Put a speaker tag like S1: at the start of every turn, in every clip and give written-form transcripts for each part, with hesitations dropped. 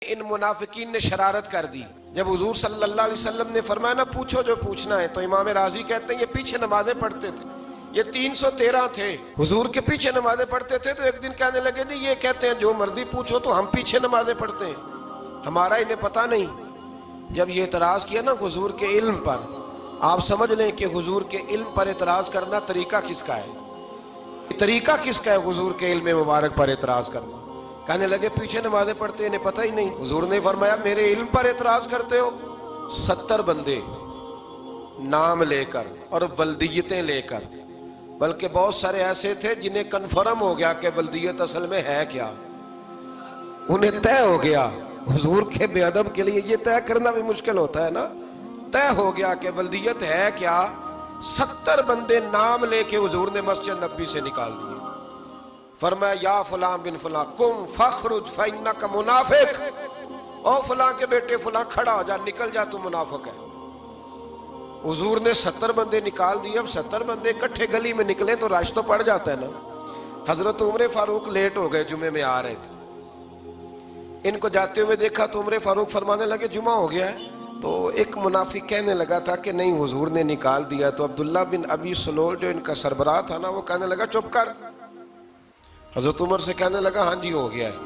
S1: ان منافقین نے شرارت کر دی جب حضور صلی اللہ علیہ وسلم نے فرمایا نا پوچھو جو پوچھنا ہے، تو امام راضی کہتے ہیں یہ پیچھے نمازیں پڑھتے تھے، یہ 313 تھے، حضور کے پیچھے نمازیں پڑھتے تھے، تو ایک دن کہنے لگے نہیں یہ کہتے ہیں جو مرضی پوچھو تو ہم پیچھے نمازیں پڑھتے ہیں، ہمارا انہیں پتہ نہیں۔ جب یہ اعتراض کیا نا حضور کے علم پر، آپ سمجھ لیں کہ حضور کے علم پر اعتراض کرنا طریقہ کس کا ہے، طریقہ کس کا ہے حضور کے علم مبارک پر اعتراض کرنا۔ کہنے لگے پیچھے نمازیں پڑھتے ہیں انہیں پتہ ہی نہیں۔ حضور نے فرمایا میرے علم پر اعتراض کرتے ہو؟ 70 بندے نام لے کر اور ولدیتیں لے کر، بلکہ بہت سارے ایسے تھے جنہیں کنفرم ہو گیا کہ ولدیت اصل میں ہے کیا، انہیں طے ہو گیا۔ حضور کے بے ادب کے لیے یہ طے کرنا بھی مشکل ہوتا ہے نا، طے ہو گیا کہ ولدیت ہے کیا۔ 70 بندے نام لے کے حضور نے مسجد نبوی سے نکال دیے، فرمایا یا فلاں بن فلاں قم فخرج فإنک منافق، او فلاں کے بیٹے فلاں کھڑا ہو جا، نکل جا، تو منافق ہے۔ حضور نے 70 بندے نکال دیے۔ اب 70 بندے اکٹھے گلی میں نکلے تو رش تو پڑ جاتا ہے نا۔ حضرت عمر فاروق لیٹ ہو گئے، جمعے میں آ رہے تھے، ان کو جاتے ہوئے دیکھا تو عمر فاروق فرمانے لگے جمعہ ہو گیا ہے، تو ایک منافق کہنے لگا تھا کہ نہیں حضور نے نکال دیا، تو عبداللہ بن ابی سلول جو ان کا سربراہ تھا نا، وہ کہنے لگا چپ کر۔ حضرت عمر سے کہنے لگا ہاں جی ہو گیا ہے،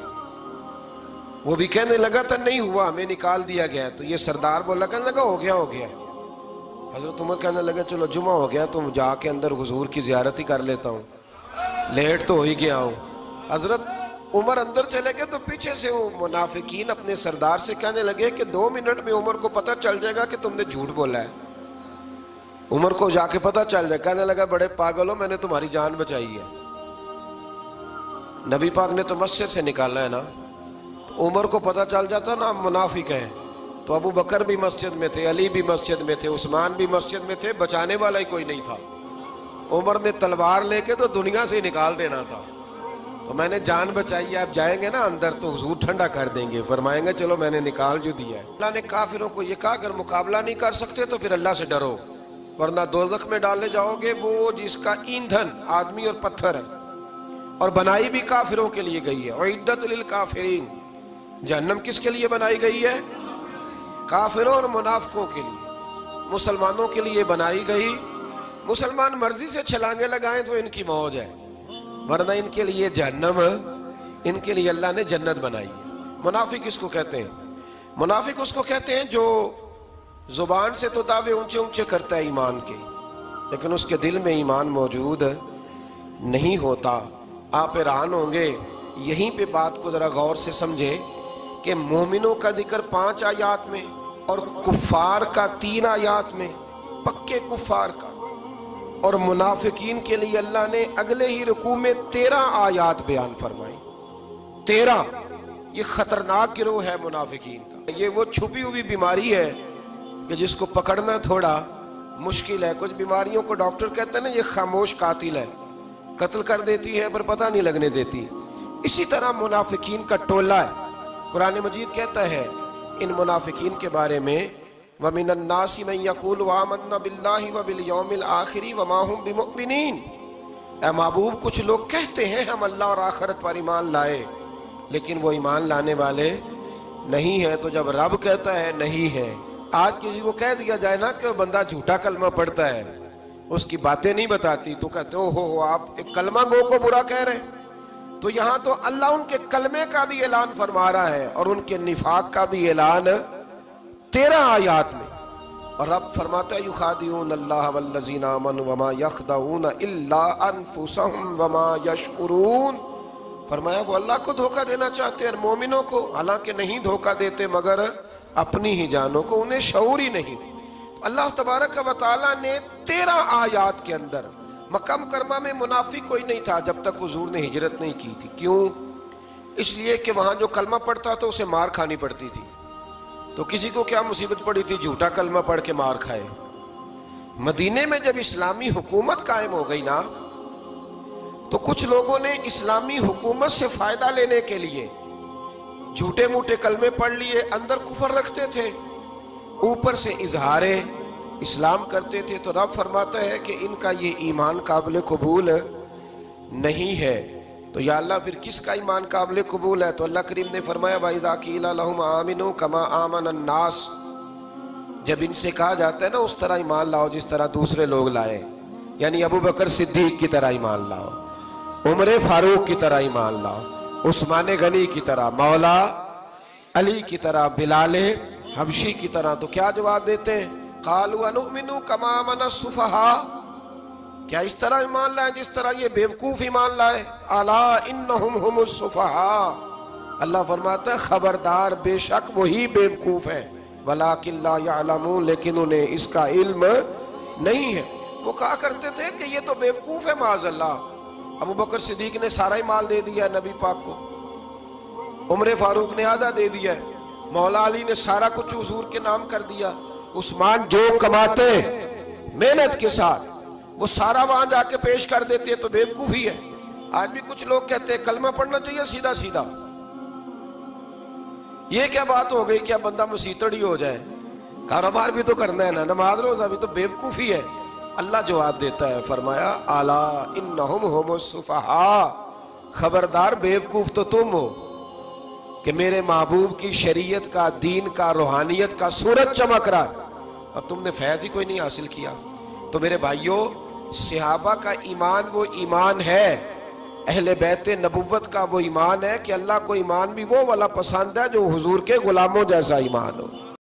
S1: وہ بھی کہنے لگا تھا نہیں ہوا، ہمیں نکال دیا گیا ہے، تو یہ سردار بولا کہنے لگا ہو گیا ہے۔ حضرت عمر کہنے لگے چلو جمعہ ہو گیا تو جا کے اندر حضور کی زیارت ہی کر لیتا ہوں، لیٹ تو ہو ہی گیا ہوں۔ حضرت عمر اندر چلے گئے تو پیچھے سے وہ منافقین اپنے سردار سے کہنے لگے کہ 2 منٹ میں عمر کو پتہ چل جائے گا کہ تم نے جھوٹ بولا ہے۔ عمر کو جا کے پتہ چل جائے، کہنے لگا بڑے پاگل ہو، میں نے تمہاری جان بچائی ہے، نبی پاک نے تو مسجد سے نکالا ہے نا۔ تو عمر کو پتہ چل جاتا نا منافق ہیں، تو ابو بکر بھی مسجد میں تھے، علی بھی مسجد میں تھے، عثمان بھی مسجد میں تھے، بچانے والا ہی کوئی نہیں تھا۔ عمر نے تلوار لے کے تو دنیا سے ہی نکال دینا تھا، تو میں نے جان بچائی ہے، اب جائیں گے نا اندر تو حضور ٹھنڈا کر دیں گے، فرمائیں گے چلو میں نے نکال جو دیا ہے۔ اللہ نے کافروں کو یہ کہا اگر مقابلہ نہیں کر سکتے تو پھر اللہ سے ڈرو، ورنہ دوزخ میں ڈالے جاؤ گے، وہ جس کا ایندھن آدمی اور پتھر ہے، اور بنائی بھی کافروں کے لیے گئی ہے۔ اعدت للکافرین، جہنم کس کے لیے بنائی گئی ہے؟ کافروں اور منافقوں کے لیے۔ مسلمانوں کے لیے بنائی گئی، مسلمان مرضی سے چھلانگے لگائیں تو ان کی موج ہے، ورنہ ان کے لیے جہنم، ان کے لیے اللہ نے جنت بنائی ہے۔ منافق اس کو کہتے ہیں، منافق اس کو کہتے ہیں جو زبان سے تو دعوے اونچے اونچے کرتا ہے ایمان کے، لیکن اس کے دل میں ایمان موجود نہیں ہوتا۔ آپ حیران ہوں گے، یہیں پہ بات کو ذرا غور سے سمجھیں کہ مومنوں کا ذکر 5 آیات میں اور کفار کا 3 آیات میں، پکے کفار کا، اور منافقین کے لیے اللہ نے اگلے ہی رکوع میں 13 آیات بیان فرمائی۔ 13، یہ خطرناک گروہ ہے منافقین کا، یہ وہ چھپی ہوئی بیماری ہے کہ جس کو پکڑنا تھوڑا مشکل ہے۔ کچھ بیماریوں کو ڈاکٹر کہتے ہیں نا یہ خاموش قاتل ہے، قتل کر دیتی ہے پر پتہ نہیں لگنے دیتی، اسی طرح منافقین کا ٹولہ ہے۔ قرآن مجید کہتا ہے ان منافقین کے بارے میں وَمِنَ النَّاسِ مَن يَقُولُ آمَنَّا بِاللَّهِ وَبِالْيَوْمِ الْآخِرِ وَمَا هُمْ بِمُؤْمِنِينَ، اے محبوب کچھ لوگ کہتے ہیں ہم اللہ اور آخرت پر ایمان لائے، لیکن وہ ایمان لانے والے نہیں ہیں۔ تو جب رب کہتا ہے نہیں ہے، آج کسی کو کہہ دیا جائے نا کہ وہ بندہ جھوٹا کلمہ پڑھتا ہے، اس کی باتیں نہیں بتاتی، تو کہتے ہو آپ ایک کلمہ گو کو برا کہہ رہے ہیں۔ تو یہاں تو اللہ ان کے کلمے کا بھی اعلان فرما رہا ہے اور ان کے نفاق کا بھی اعلان 13 آیات میں، اور رب فرماتا ہے یخادعون اللہ والذین آمنوا وما یخدعون الا انفسهم وما یشعرون، فرمایا وہ اللہ کو دھوکہ دینا چاہتے ہیں مومنوں کو، حالانکہ نہیں دھوکہ دیتے مگر اپنی ہی جانوں کو، انہیں شعور ہی نہیں۔ اللہ تبارک و تعالیٰ نے 13 آیات کے اندر، مکہ مکرمہ میں منافق کوئی نہیں تھا جب تک حضور نے ہجرت نہیں کی تھی۔ کیوں؟ اس لیے کہ وہاں جو کلمہ پڑھتا تو اسے مار کھانی پڑتی تھی، تو کسی کو کیا مصیبت پڑی تھی جھوٹا کلمہ پڑھ کے مار کھائے۔ مدینے میں جب اسلامی حکومت قائم ہو گئی نا، تو کچھ لوگوں نے اسلامی حکومت سے فائدہ لینے کے لیے جھوٹے موٹے کلمے پڑھ لیے، اندر کفر رکھتے تھے، اوپر سے اظہار اسلام کرتے تھے۔ تو رب فرماتا ہے کہ ان کا یہ ایمان قابل قبول نہیں ہے۔ تو یا اللہ پھر کس کا ایمان قابل قبول ہے؟ تو اللہ کریم نے فرمایا وَإِذَا قِيلَ لَهُمْ آمِنُوا كَمَا آمَنَ النَّاسُ، جب ان سے کہا جاتا ہے نا اس طرح ایمان لاؤ جس طرح دوسرے لوگ لائے، یعنی ابو بکر صدیق کی طرح ایمان لاؤ، عمر فاروق کی طرح ایمان لاؤ، عثمان غنی کی طرح، مولا علی کی طرح، بلال حبشی کی طرح، تو کیا جواب دیتے ہیں؟ قالوا انؤمن كما آمن السفهاء، کیا اس طرح ایمان لائیں جس طرح یہ بیوقوف ایمان لائے؟ الا انہم هم السفهاء، اللہ فرماتا ہے خبردار بے شک وہی بیوقوف ہے، ولکن لا يعلمون، لیکن انہیں اس کا علم نہیں ہے۔ وہ کہا کرتے تھے کہ یہ تو بیوقوف ہے معاذ اللہ۔ ابو بکر صدیق نے سارا ہی مال دے دیا نبی پاک کو، عمر فاروق نے آدھا دے دیا، مولا علی نے سارا کچھ حضور کے نام کر دیا، عثمان جو کماتے محنت کے ساتھ وہ سارا وہاں جا کے پیش کر دیتے، تو بیوقوفی ہے۔ آج بھی کچھ لوگ کہتے ہیں کلمہ پڑھنا چاہیے سیدھا سیدھا، یہ کیا بات ہو گئی؟ کیا بندہ مسیتڑ ہی ہو جائے؟ کاروبار بھی تو کرنا ہے نا، نماز روزہ بھی، تو بیوقوفی ہے۔ اللہ جواب دیتا ہے، فرمایا الا انہم هم السفہاء، خبردار بیوقوف تو تم ہو کہ میرے محبوب کی شریعت کا، دین کا، روحانیت کا سورج چمک رہا اور تم نے فیض ہی کوئی نہیں حاصل کیا۔ تو میرے بھائیوں، صحابہ کا ایمان وہ ایمان ہے، اہل بیت نبوت کا وہ ایمان ہے کہ اللہ کو ایمان بھی وہ والا پسند ہے جو حضور کے غلاموں جیسا ایمان ہو۔